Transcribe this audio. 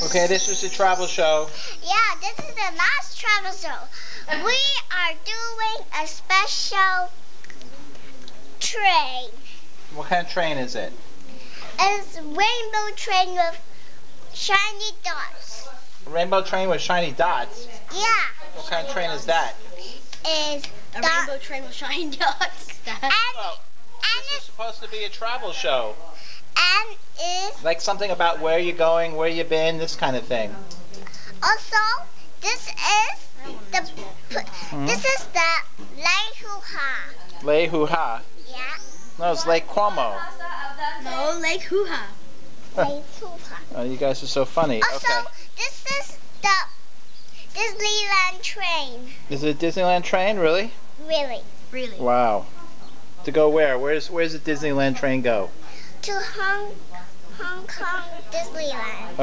Okay, this is the travel show. Yeah, this is the last travel show. We are doing a special train. What kind of train is it? It's a rainbow train with shiny dots. A rainbow train with shiny dots? Yeah. What kind of train is that? It's a rainbow train with shiny dots. Well, this is supposed to be a travel show. And it's Like something about where you're going, where you've been, this kind of thing. also this is the Lake Hoo-Ha. Lake Hoo-Ha. Yeah. No, it's Lake Como. No, Lake Hoo-Ha. Lake Hoo-Ha. Oh, you guys are so funny. Also, Okay. this is the Disneyland train. Is it a Disneyland train, really? Really. Really? Wow. To go where? Where's the Disneyland train go? To Hong Kong Disneyland.